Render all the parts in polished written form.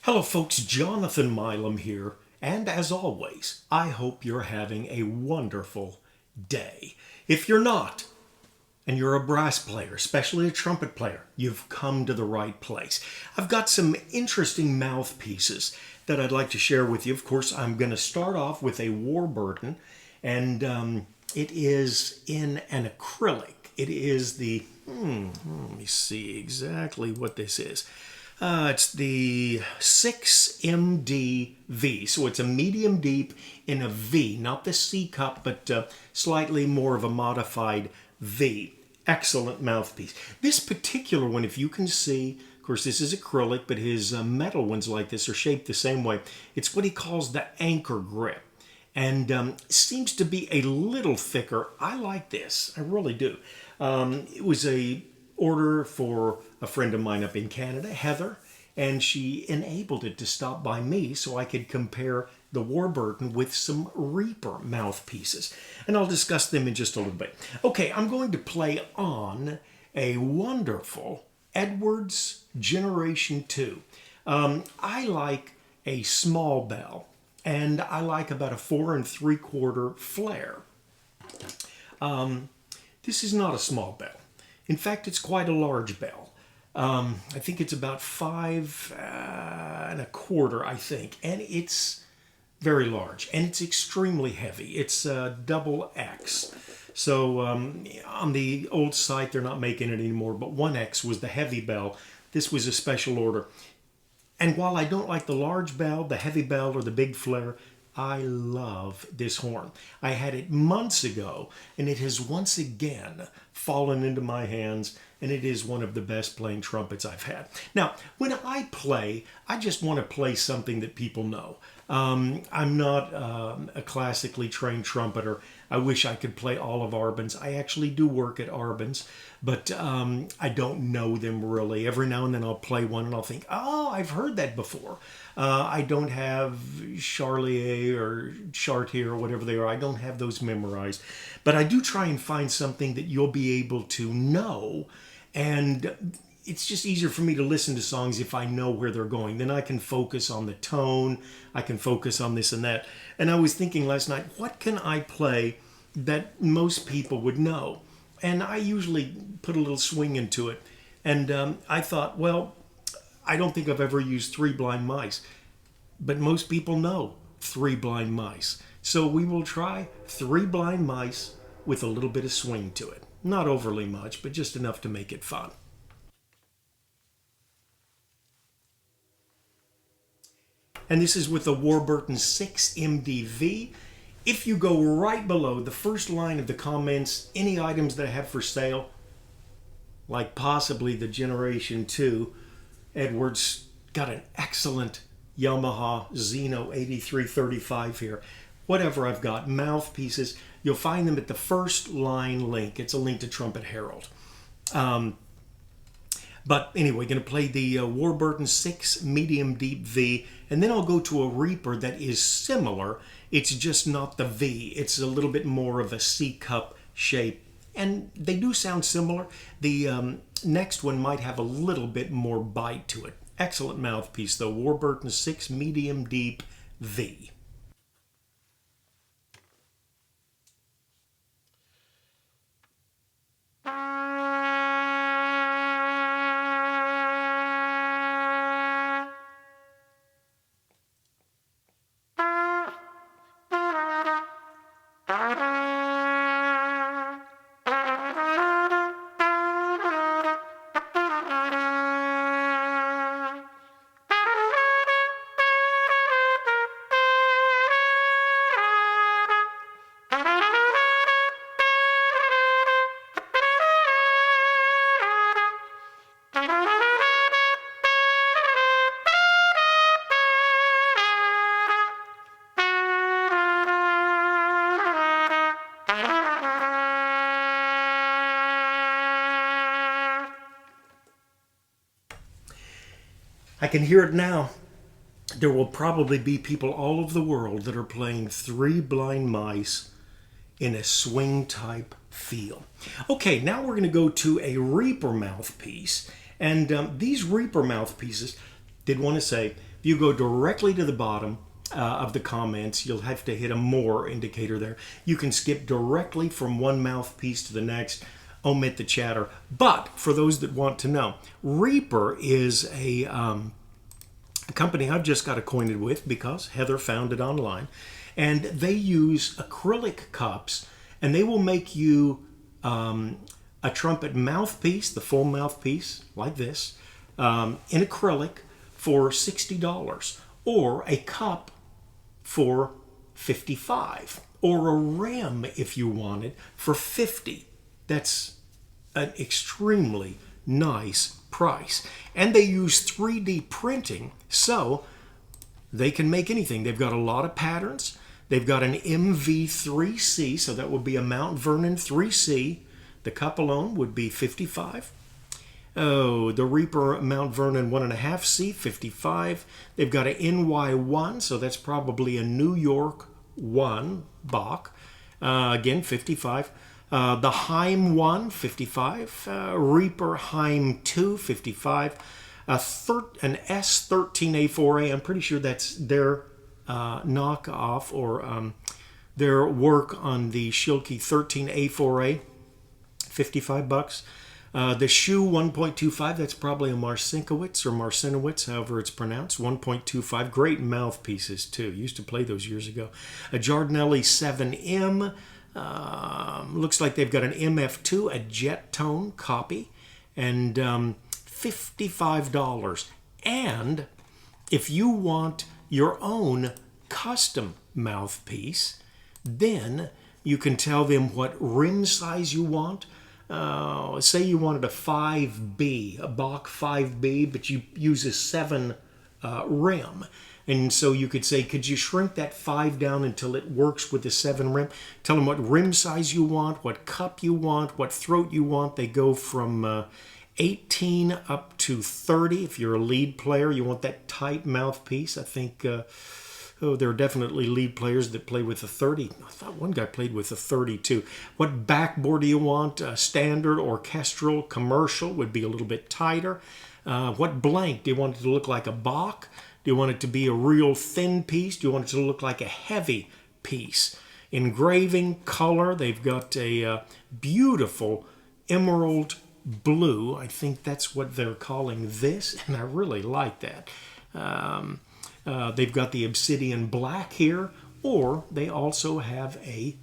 Hello folks, Jonathan Milam here, and as always, I hope you're having a wonderful day. If you're not, and you're a brass player, especially a trumpet player, you've come to the right place. I've got some interesting mouthpieces that I'd like to share with you. Of course, I'm going to start off with a Warburton, and it is in an acrylic. It is the, let me see exactly what this is. It's the 6MD-V, so it's a medium deep in a V, not the C cup, but slightly more of a modified V. Excellent mouthpiece. This particular one, if you can see, of course this is acrylic, but his metal ones like this are shaped the same way. It's what he calls the anchor grip, and seems to be a little thicker. I like this, I really do. It was a order for a friend of mine up in Canada, Heather, and she enabled it to stop by me so I could compare the Warburton with some Reaper mouthpieces. And I'll discuss them in just a little bit. Okay, I'm going to play on a wonderful Edwards Generation 2. I like a small bell, and I like about a 4 3/4 flare. This is not a small bell. In fact, it's quite a large bell. I think it's about 5 1/4, I think, and it's very large, and it's extremely heavy. It's double X. So on the old site, they're not making it anymore, but 1X was the heavy bell. This was a special order. And while I don't like the large bell, the heavy bell, or the big flare, I love this horn. I had it months ago, and it has once again fallen into my hands, and it is one of the best playing trumpets I've had. Now, when I play, I just want to play something that people know. I'm not a classically trained trumpeter. I wish I could play all of Arbon's. I actually do work at Arbon's, but I don't know them really. Every now and then I'll play one and I'll think, oh, I've heard that before. I don't have Charlier or Chartier or whatever they are. I don't have those memorized. But I do try and find something that you'll be able to know, and it's just easier for me to listen to songs if I know where they're going. Then I can focus on the tone. I can focus on this and that. And I was thinking last night, what can I play that most people would know? And I usually put a little swing into it. And I thought, well, I don't think I've ever used Three Blind Mice. But most people know Three Blind Mice. So we will try Three Blind Mice with a little bit of swing to it. Not overly much, but just enough to make it fun. And this is with the Warburton 6MD-V. If you go right below the first line of the comments, any items that I have for sale, like possibly the Generation 2, Edwards got an excellent Yamaha Xeno 8335 here. Whatever I've got, mouthpieces, you'll find them at the first line link. It's a link to Trumpet Herald. But anyway, going to play the Warburton 6 Medium Deep V, and then I'll go to a Reaper that is similar. It's just not the V. It's a little bit more of a C cup shape, and they do sound similar. The next one might have a little bit more bite to it. Excellent mouthpiece, though. Warburton 6 Medium Deep V. I can hear it now. There will probably be people all over the world that are playing Three Blind Mice in a swing type feel. Okay, now we're going to go to a Reaper mouthpiece. And these Reaper mouthpieces, did want to say, if you go directly to the bottom of the comments, you'll have to hit a more indicator there. You can skip directly from one mouthpiece to the next, omit the chatter. But for those that want to know, Reaper is a company I've just got acquainted with because Heather found it online. And they use acrylic cups, and they will make you a trumpet mouthpiece, the full mouthpiece, like this, in acrylic for $60, or a cup for $55, or a rim, if you wanted, for $50. That's an extremely nice price. And they use 3D printing, so they can make anything. They've got a lot of patterns. They've got an MV3C, so that would be a Mount Vernon 3C. The cup alone would be $55. Oh, the Reaper Mount Vernon 1.5C, $55. They've got an NY1, so that's probably a New York 1 Bach. Again, $55. The Heim 1, $55. Reaper Heim 2, $55. An S13A4A, I'm pretty sure that's their knockoff or their work on the Schilke 13A4A, $55. The Shoe 1.25, that's probably a Marcinkiewicz or Marcinowitz, however it's pronounced, 1.25. Great mouthpieces too. Used to play those years ago. A Giardinelli 7M. Looks like they've got an MF2, a jet tone copy, and $55. And if you want your own custom mouthpiece, then you can tell them what rim size you want. Say you wanted a 5B, a Bach 5B, but you use a 7 rim. And so you could say, could you shrink that 5 down until it works with the 7 rim? Tell them what rim size you want, what cup you want, what throat you want. They go from 18 up to 30. If you're a lead player, you want that tight mouthpiece. I think there are definitely lead players that play with a 30. I thought one guy played with a 32. What backboard do you want? Standard, orchestral, commercial would be a little bit tighter. What blank? Do you want it to look like a Bach? Do you want it to be a real thin piece? Do you want it to look like a heavy piece? Engraving, color, they've got a beautiful emerald blue. I think that's what they're calling this, and I really like that. They've got the obsidian black here, or they also have a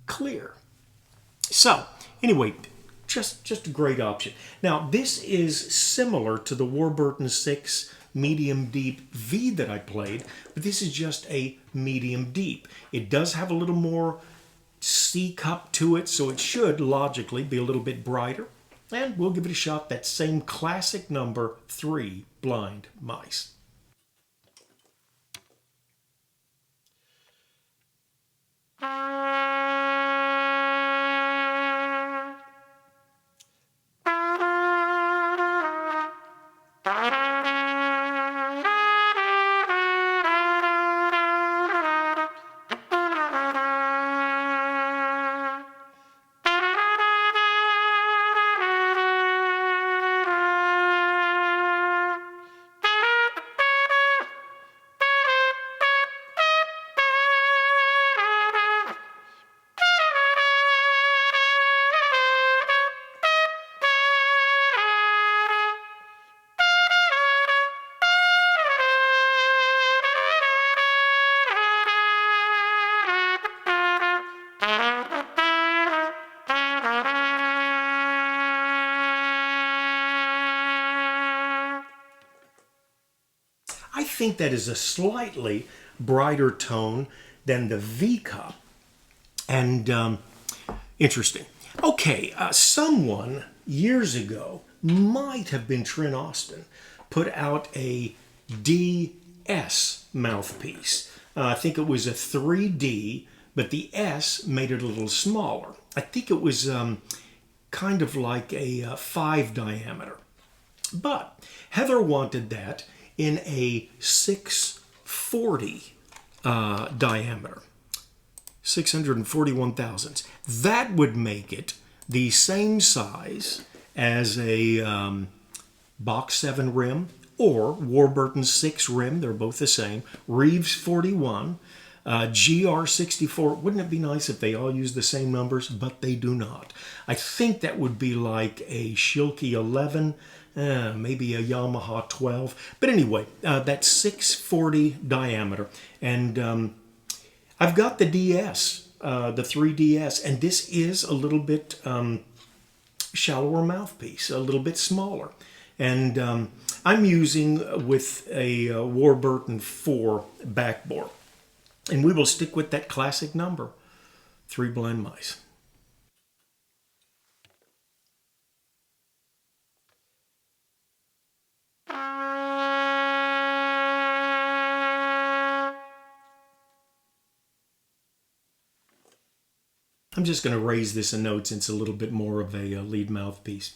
clear. So, anyway, just a great option. Now, this is similar to the Warburton 6 medium deep V that I played, but this is just a medium deep. It does have a little more C cup to it, so it should logically be a little bit brighter. And we'll give it a shot, that same classic number 3 blind mice. I think that is a slightly brighter tone than the V cup, and interesting. Okay, someone years ago, might have been Trent Austin, put out a DS mouthpiece. I think it was a 3D, but the S made it a little smaller. I think it was kind of like a 5 diameter. But Heather wanted that in a 640 diameter, 641 thousandths. That would make it the same size as a Bach 7 rim or Warburton 6 rim. They're both the same. Reeves 41. GR64. Wouldn't it be nice if they all used the same numbers? But they do not. I think that would be like a Schilke 11, maybe a Yamaha 12. But anyway, that's 640 diameter. And I've got the DS, the 3DS, and this is a little bit shallower mouthpiece, a little bit smaller. And I'm using with a Warburton 4 backbore. And we will stick with that classic number, 3 blind mice. I'm just going to raise this a note since it's a little bit more of a lead mouthpiece.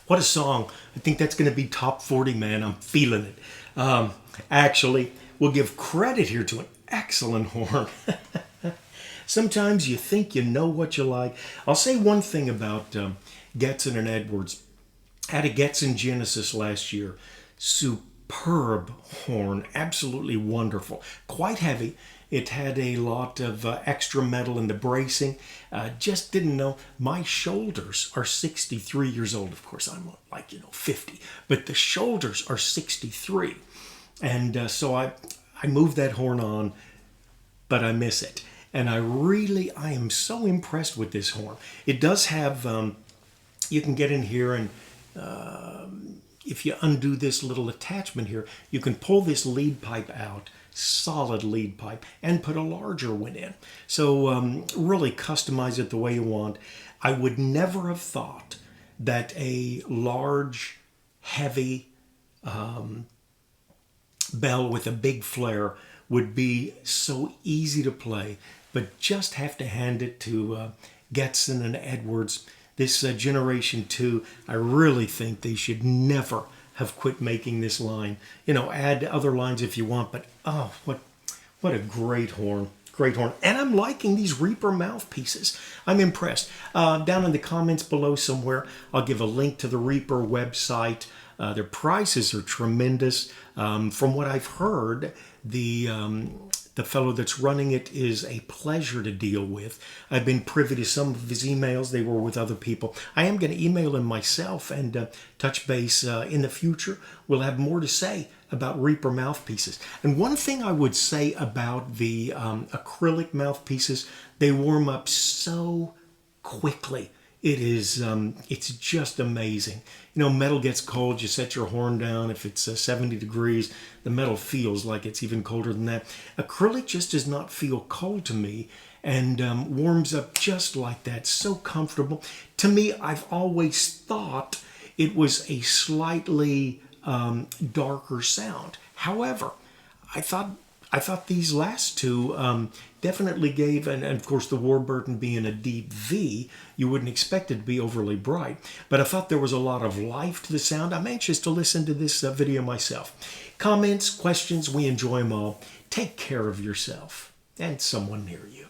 What a song. I think that's going to be top 40, man. I'm feeling it. Actually, we'll give credit here to an excellent horn. Sometimes you think you know what you like. I'll say one thing about Getzen and Edwards. I had a Getzen Genesis last year. Superb horn. Absolutely wonderful. Quite heavy. It had a lot of extra metal in the bracing. Just didn't know. My shoulders are 63 years old. Of course, I'm like, 50. But the shoulders are 63. And so I moved that horn on, but I miss it. And I am so impressed with this horn. It does have, you can get in here and if you undo this little attachment here, you can pull this lead pipe out, solid lead pipe, and put a larger one in. So really customize it the way you want. I would never have thought that a large, heavy bell with a big flare would be so easy to play, but just have to hand it to Getzen and Edwards. This Generation 2, I really think they should never have quit making this line. Add other lines if you want, but oh, what a great horn. Great horn. And I'm liking these Reaper mouthpieces. I'm impressed. Down in the comments below somewhere, I'll give a link to the Reaper website. Their prices are tremendous. From what I've heard, the fellow that's running it is a pleasure to deal with. I've been privy to some of his emails. They were with other people. I am going to email him myself and touch base in the future. We'll have more to say about Reaper mouthpieces. And one thing I would say about the acrylic mouthpieces, they warm up so quickly. It's just amazing. Metal gets cold, you set your horn down. If it's 70 degrees, the metal feels like it's even colder than that. Acrylic just does not feel cold to me and warms up just like that. So comfortable. To me, I've always thought it was a slightly darker sound. However, I thought these last two definitely gave, and of course the Warburton being a deep V, you wouldn't expect it to be overly bright. But I thought there was a lot of life to the sound. I'm anxious to listen to this video myself. Comments, questions, we enjoy them all. Take care of yourself and someone near you.